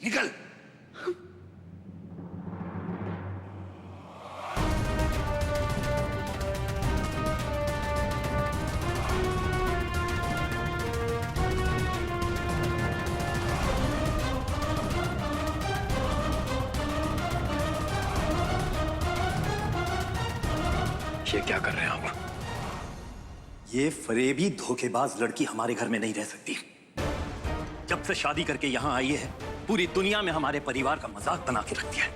निकल। ये क्या कर रहे हैं आप? ये फरेबी धोखेबाज लड़की हमारे घर में नहीं रह सकती। जब से शादी करके यहां आई है, पूरी दुनिया में हमारे परिवार का मजाक बना के रख दिया है।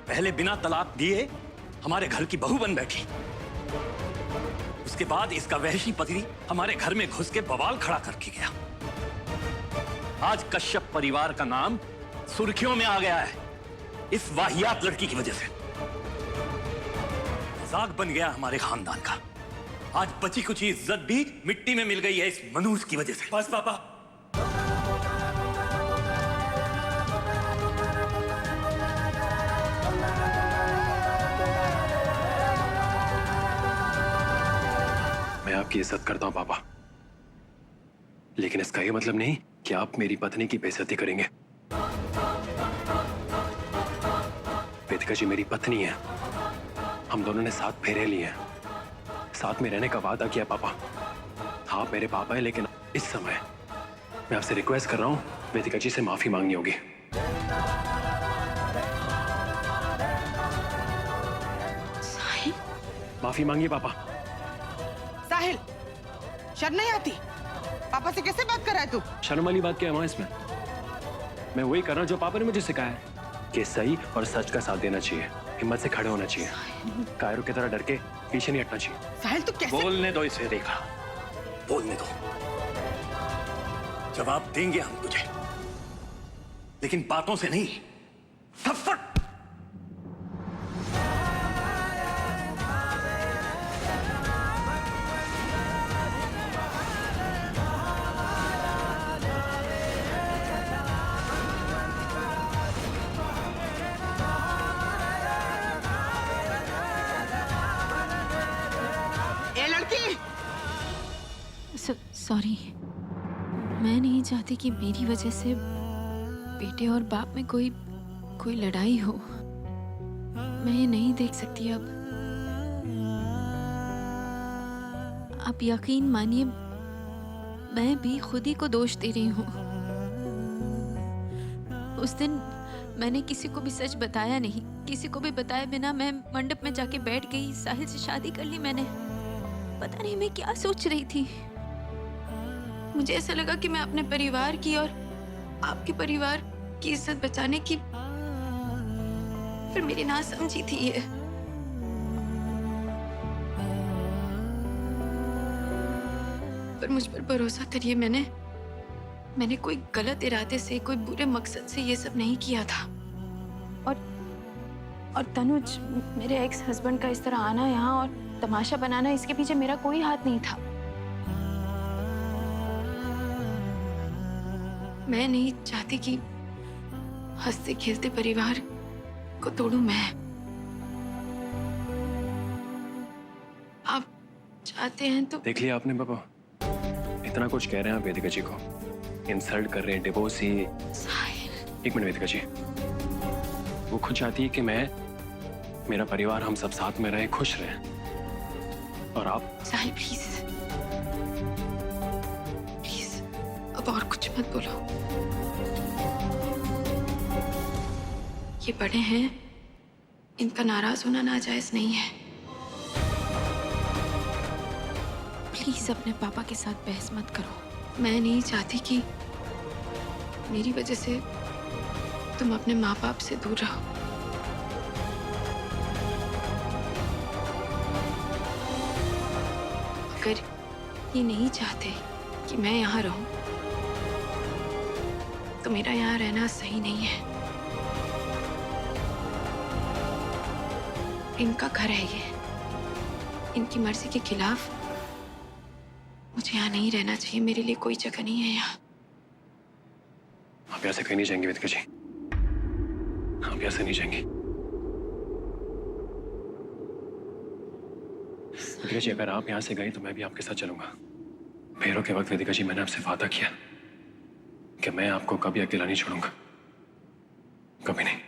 पहले बिना तलाक दिए हमारे घर की बहू बन बैठी, उसके बाद इसका वहशी पति हमारे घर में घुस के बवाल खड़ा करके गया। आज कश्यप परिवार का नाम सुर्खियों में आ गया है इस वाहियात लड़की की वजह से। मजाक बन गया हमारे खानदान का। आज बची कुछ इज्जत भी मिट्टी में मिल गई है इस मनूस की वजह से। बस पापा, मैं आपकी इज्जत करता हूं पापा, लेकिन इसका यह मतलब नहीं कि आप मेरी पत्नी की बेइज्जती करेंगे। वेदिका जी मेरी पत्नी है, हम दोनों ने साथ फेरे लिए हैं, साथ में रहने का वादा किया पापा। आप मेरे पापा हैं, लेकिन इस समय मैं आपसे रिक्वेस्ट कर रहा हूं, वेदिका जी से माफी मांगनी होगी। साहिल, माफी मांगिए पापा। साहिल, शर्म नहीं आती? पापा से कैसे बात कर रहा है तू? शर्म वाली बात क्या है वहां इसमें? मैं वही कर रहा हूं जो पापा ने मुझे सिखाया है कि सही और सच का साथ देना चाहिए, हिम्मत से खड़े होना चाहिए, कायरों की तरह डर के पीछे नहीं हटना चाहिए। साहिल तू कैसे? बोलने दो इसे देखा, बोलने दो। जवाब देंगे हम तुझे, लेकिन बातों से नहीं, थप्पड़। सॉरी, मैं नहीं चाहती कि मेरी वजह से बेटे और बाप में कोई लड़ाई हो। मैं ये नहीं देख सकती अब। आप यकीन मानिए, मैं भी खुद ही को दोष दे रही हूँ। उस दिन मैंने किसी को भी सच बताया नहीं, किसी को भी बताए बिना मैं मंडप में जाके बैठ गई, साहिल से शादी कर ली मैंने। पता नहीं मैं क्या सोच रही थी। मुझे ऐसा लगा कि मैं अपने परिवार की और आपके परिवार की इज्जत बचाने की, फिर मेरी ना समझी थी ये। पर मुझ पर भरोसा करिए, मैंने कोई गलत इरादे से, कोई बुरे मकसद से ये सब नहीं किया था। और तनुज, मेरे एक्स हस्बैंड का इस तरह आना यहाँ और तमाशा बनाना, इसके पीछे मेरा कोई हाथ नहीं था। मैं नहीं चाहती कि हंसते खेलते परिवार को तोड़ूं मैं। आप चाहते हैं तो देख लिया आपने पापा, इतना कुछ कह रहे हैं आप वेदिका जी को, इंसल्ट कर रहे हैं, डिवोर्स ही। साहिल, एक मिनट वेदिका जी, वो खुद चाहती है कि मैं, मेरा परिवार, हम सब साथ में रहें, खुश रहें, और आप? साहिल प्लीज, प्लीज अब और कुछ मत बोलो। ये बड़े हैं, इनका नाराज होना नाजायज नहीं है। प्लीज अपने पापा के साथ बहस मत करो। मैं नहीं चाहती कि मेरी वजह से तुम अपने माँ बाप से दूर रहो। अगर ये नहीं चाहते कि मैं यहाँ रहूं, तो मेरा यहाँ रहना सही नहीं है। इनका घर है ये, इनकी मर्जी के खिलाफ मुझे यहाँ नहीं रहना चाहिए। मेरे लिए कोई जगह नहीं है यहाँ। आप यहाँ से कहीं नहीं जाएंगे वेदिका जी, आप यहाँ से नहीं जाएंगे। वेदिका जी, अगर आप यहाँ से गए तो मैं भी आपके साथ चलूंगा। फेरों के वक्त वेदिका जी, मैंने आपसे वादा किया कि मैं आपको कभी अकेला नहीं छोड़ूंगा, कभी नहीं।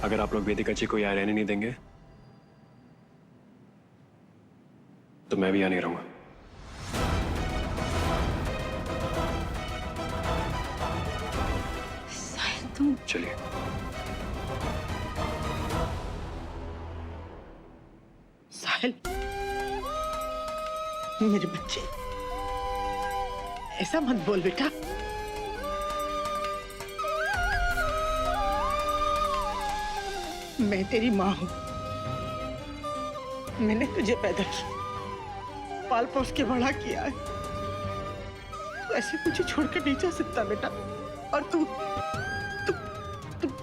अगर आप लोग वेदिका जी को यहाँ रहने नहीं देंगे तो मैं भी यहाँ नहीं रहूंगा। साहिल तुम चलिए। साहिल, मेरे बच्चे, ऐसा मत बोल बेटा। मैं तेरी माँ हूँ। मैंने तुझे पैदा किया, पाल पोस के बड़ा किया है। तू ऐसे मुझे छोड़कर नहीं जा सकता बेटा। और तू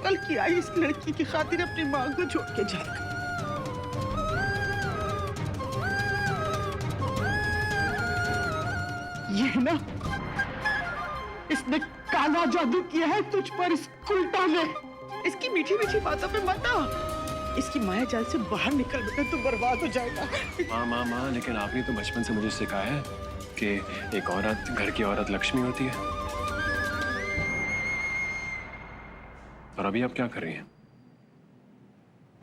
कल की आई इस लड़की की खातिर अपनी माँ को छोड़ के जाएगा। ये ना, इसने काला जादू किया है तुझ पर, इस उल्टा ने। इसकी मीठी मीठी बातों पे मत आ। इसकी माया जाल से बाहर निकल बेटा, तू बर्बाद हो जाएगा। माँ, लेकिन आपने तो बचपन से मुझे सिखाया है कि एक औरत, घर की औरत लक्ष्मी होती है। और अभी आप क्या कर रही हैं?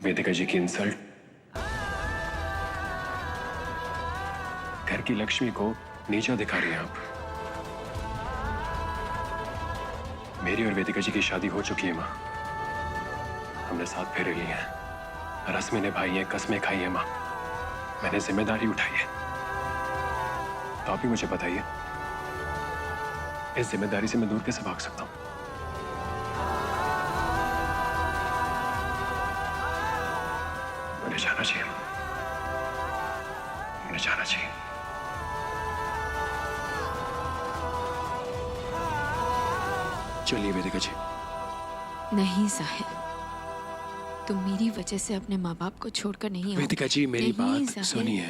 वेदिका जी की इंसल्ट, घर की लक्ष्मी को नीचा दिखा रही हैं आप। मेरी और वेदिका जी की शादी हो चुकी है माँ। हमने 7 फेरे लिए हैं, रस्में निभाई हैं, कस्में खाई हैं माँ। मैंने जिम्मेदारी उठाई है। तो आप ही मुझे बताइए, इस जिम्मेदारी से मैं दूर कैसे भाग सकता हूँ? मुझे जाना चाहिए, मुझे जाना चाहिए। चलिए वेदिका जी। नहीं साहिल, तुम मेरी वजह से अपने माँ बाप को छोड़कर नहीं आओगे। वेदिका जी मेरी नहीं, बात साहिल। सुनिए।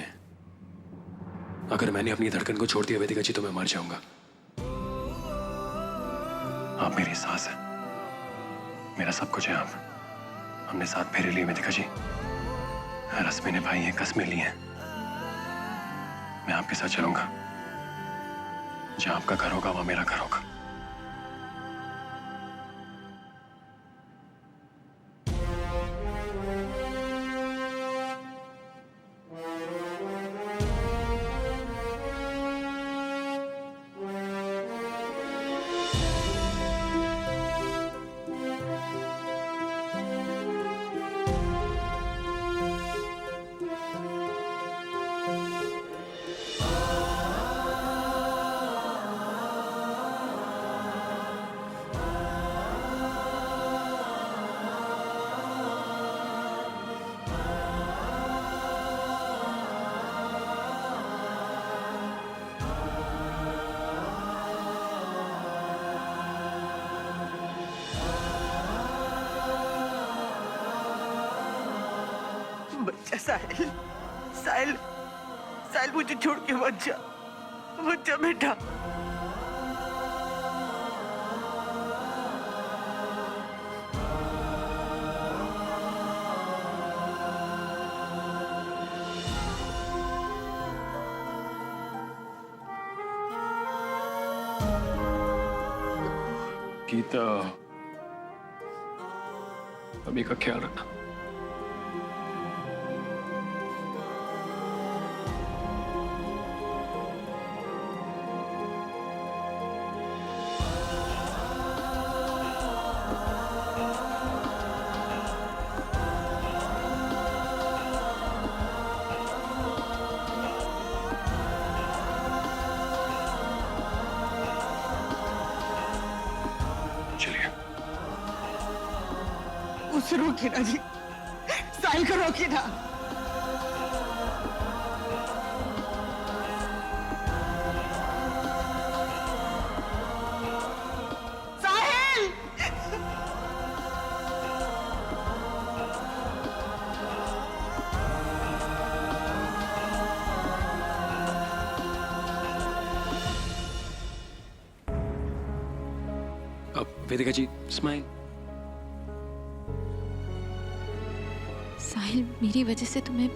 अगर मैंने अपनी धड़कन को छोड़ दिया वेदिका जी तो मैं मर जाऊंगा। आप मेरी सांस है, मेरा सब कुछ है आप। हमने 7 फेरे लिए वेदिका जी, रस्में निभाई हैं, कस्में ली हैं। मैं आपके साथ चलूंगा। जहां आपका घर होगा वहां मेरा घर होगा। बच्चा साहिल, साहिल, साहिल मुझे छोड़ के मत जा बेटा। गीता, अभी का ख्याल रखना। चलिए। उसे रोकी ना जी, साहिल को रोकी ना। साहिल! वेदिका जी स्माइल। साहिल, मेरी वजह से तुम्हें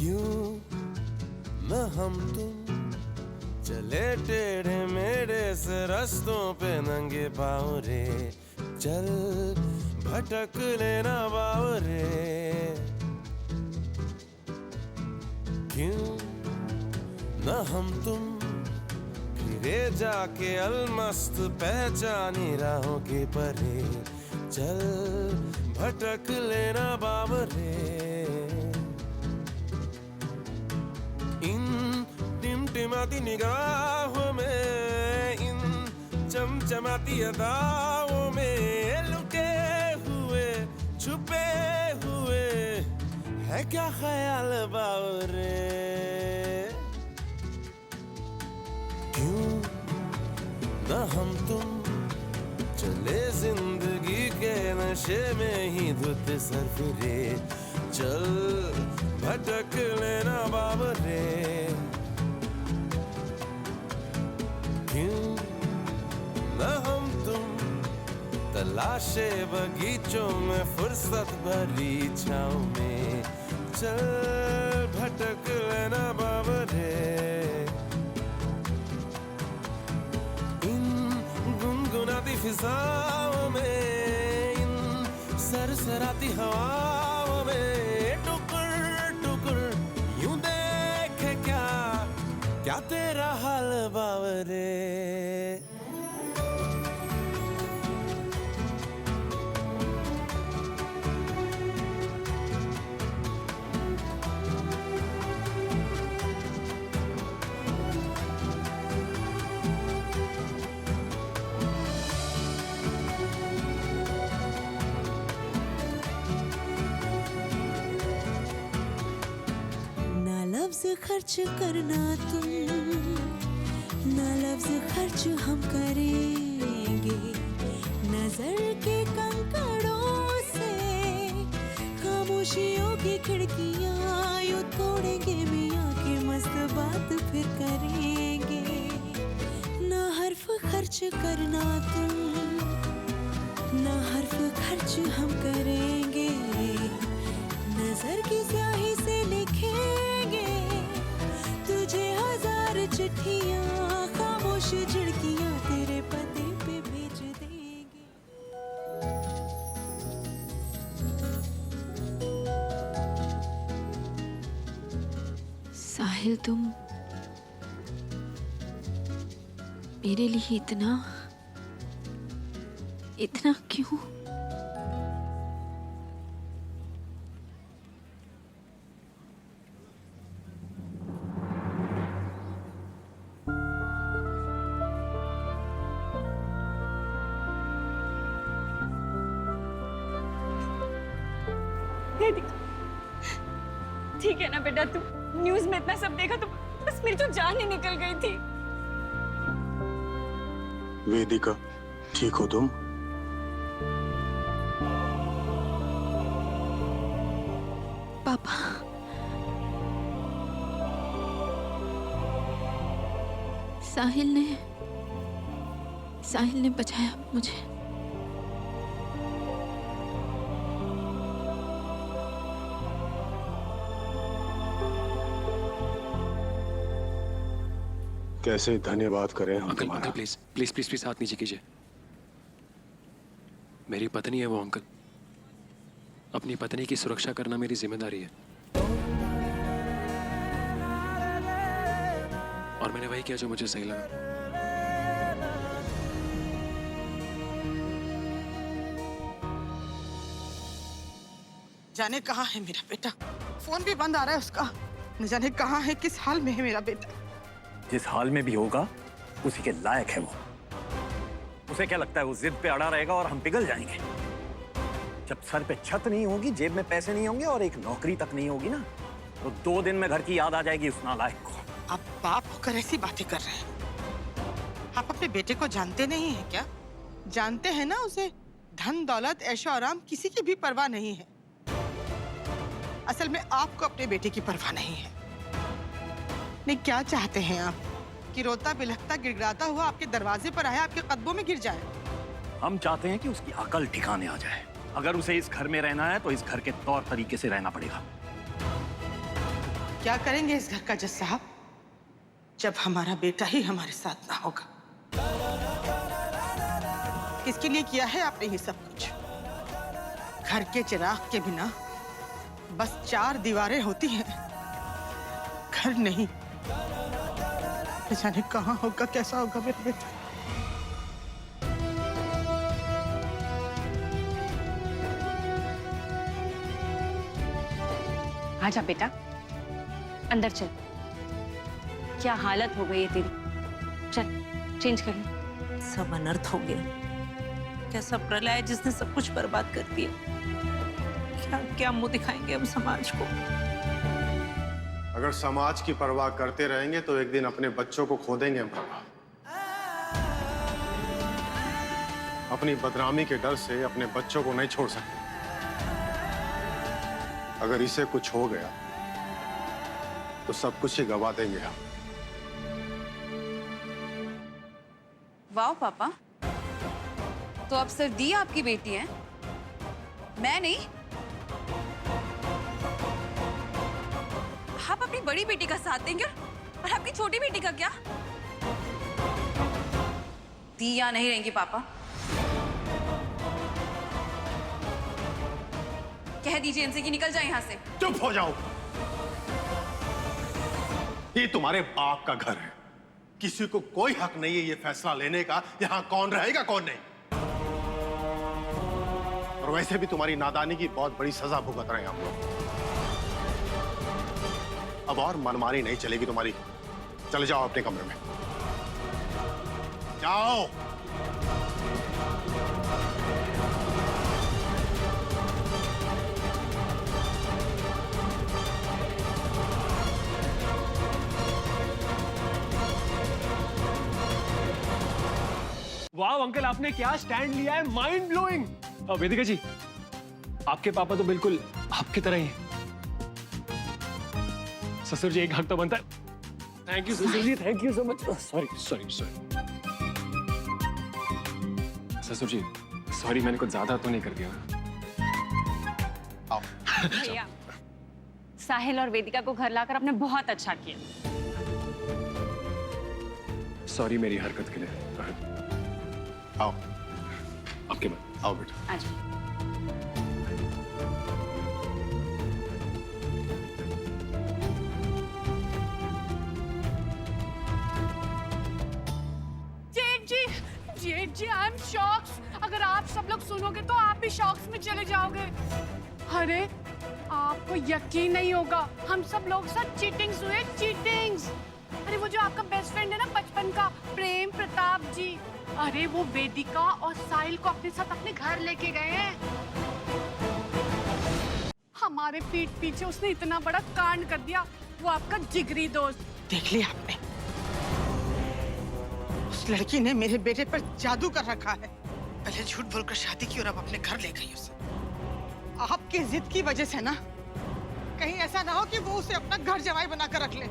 क्यों न हम तुम चले टेढ़े मेढ़े से रास्तों पे नंगे पाँव रे, चल भटक लेना बाव रे। क्यों न हम तुम फिरे जाके अलमस्त पहचानी राहों के परे, चल भटक लेना बाव रे। इन टिमटिमाती निगाहों में, इन चमचमाती अदाओं में लुके हुए छुपे हुए है क्या ख्याल बावरे। क्यों न हम तुम चले जिंदगी के नशे में ही धुत सर फिरे, चल भटक लेना बाबरे। क्यों न हम तुम तलाशे बगीचों में फुर्सत भरी छाँव में, चल भटक लेना बाबरे। इन गुनगुनाती फिजाओं में, इन सरसराती हवाओं में टुकुर टुकुर यूं देखे क्या तेरा हाल बावरे। खर्च करना तुम, ना लफ्ज खर्च हम करेंगे, नजर के कंकड़ों से खामोशियों की खिड़कियां यूं तोड़ेंगे, मियाँ की मस्त बात फिर करेंगे। ना हर्फ खर्च करना तुम, ना हर्फ खर्च हम करेंगे, नजर की स्याही से लिखेंगे तुझे हजार चिट्ठियां, खामोश झिड़कियां तेरे पते पे भेज देंगे। साहिल, तुम मेरे लिए इतना क्यों? ठीक है ना बेटा, तू न्यूज़ में इतना सब देखा तो बस मेरी तो जान ही निकल गई थी। वेदिका, ठीक हो तुम? पापा, साहिल ने बचाया मुझे। कैसे धन्यवाद करें हम अंकल तुम्हारा। Uncle please please please please हाथ नीचे कीजिए। मेरी पत्नी है वो अंकल। अपनी पत्नी की सुरक्षा करना मेरी जिम्मेदारी है और मैंने वही किया जो मुझे सही लगा। जाने कहाँ है मेरा बेटा? फोन भी बंद आ रहा है उसका। न जाने कहाँ है, किस हाल में है मेरा बेटा। जिस हाल में भी होगा उसी के लायक है वो। उसे क्या लगता है वो जिद पे अड़ा रहेगा और हम पिघल जाएंगे? जब सर पे छत नहीं होगी, जेब में पैसे नहीं होंगे और एक नौकरी तक नहीं होगी ना, तो 2 दिन में घर की याद आ जाएगी उस नालायक को। आप बाप होकर ऐसी बातें कर रहे हैं। आप अपने बेटे को जानते नहीं हैं क्या? जानते हैं ना उसे धन दौलत ऐशो आराम किसी की भी परवाह नहीं है। असल में आपको अपने बेटे की परवाह नहीं है। नहीं, क्या चाहते हैं आप कि रोता बिलखता गिड़गिड़ाता हुआ आपके दरवाजे पर आए, आपके कदमों में गिर जाए? हम चाहते हैं कि उसकी अकल ठिकाने आ जाए। अगर उसे इस घर में रहना है तो इस घर के तौर तरीके से रहना पड़ेगा। क्या करेंगे इस घर का जज साहब जब हमारा बेटा ही हमारे साथ ना होगा? किसके लिए किया है आपने ये सब कुछ? घर के चिराग के बिना बस 4 दीवारें होती हैं, घर नहीं। न जाने कहाँ होगा, कैसा होगा मेरा बेटा। आजा बेटा, अंदर चल। क्या हालत हो गई है तेरी। चल चेंज कर ले। सब अनर्थ हो गया। कैसा प्रलय है जिसने सब कुछ बर्बाद कर दिया। क्या क्या मुंह दिखाएंगे हम समाज को? अगर समाज की परवाह करते रहेंगे तो एक दिन अपने बच्चों को खो देंगे हम। अपनी बदनामी के डर से अपने बच्चों को नहीं छोड़ सकते। अगर इसे कुछ हो गया तो सब कुछ ही गवा देंगे हम। वाह पापा, तो अब सरदी आपकी बेटी है, मैं नहीं। आप अपनी बड़ी बेटी का साथ देंगे और आपकी छोटी बेटी का क्या? दिया नहीं रहेंगी पापा। कह दीजिए इनसे कि निकल जाए यहां से। चुप हो जाओ। ये तुम्हारे बाप का घर है। किसी को कोई हक नहीं है ये फैसला लेने का यहां कौन रहेगा कौन नहीं। और वैसे भी तुम्हारी नादानी की बहुत बड़ी सजा भुगत रहे हैं हम लोग। अब और मनमानी नहीं चलेगी तुम्हारी। चले जाओ अपने कमरे में, जाओ। वाह अंकल, आपने क्या स्टैंड लिया है, माइंड ब्लोइंग। वेदिका जी, आपके पापा तो बिल्कुल आपकी तरह ही हैं। ससुर जी एक हक तो बनता है। थैंक यू ससुर ji, thank you so much. Sorry sorry sorry ससुर जी, सॉरी, मैंने कुछ ज्यादा तो नहीं कर दिया। भैया, साहिल और वेदिका को घर लाकर आपने बहुत अच्छा किया। सॉरी मेरी हरकत के लिए। आओ, आपके बाद। आओ बेटा। आज जेठ जी, आई एम शॉक्स। अगर आप सब लोग सुनोगे तो आप भी शॉक्स में चले जाओगे। अरे आपको यकीन नहीं होगा, हम सब लोग साथ चीटिंग्स हुए, चीटिंग्स। अरे वो जो आपका बेस्ट फ्रेंड है ना बचपन का, प्रेम प्रताप जी, अरे वो वेदिका और साहिल को अपने साथ अपने घर लेके गए हैं। हमारे पीठ पीछे उसने इतना बड़ा कांड कर दिया। वो आपका जिगरी दोस्त। देख लिया आपने, उस लड़की ने मेरे बेटे पर जादू कर रखा है। पहले झूठ बोलकर शादी की और अब अपने घर ले गई उसे। आपकी जिद की वजह से ना, कहीं ऐसा ना हो कि वो उसे अपना घर जमाई बनाकर रख ले।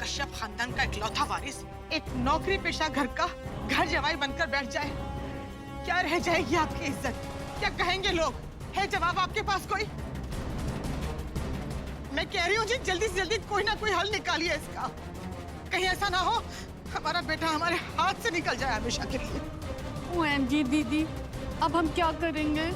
कश्यप खानदान का इकलौता वारिस एक नौकरी पेशा घर का घर जवाई बनकर बैठ जाए, क्या रह जाएगी आपकी इज्जत? क्या कहेंगे लोग? है जवाब आपके पास कोई? मैं कह रही हूँ जी, जल्दी से जल्दी कोई ना कोई हल निकालिए इसका। कहीं ऐसा ना हो हमारा बेटा हमारे हाथ से निकल जाए हमेशा के लिए। OMG दीदी, अब हम क्या करेंगे?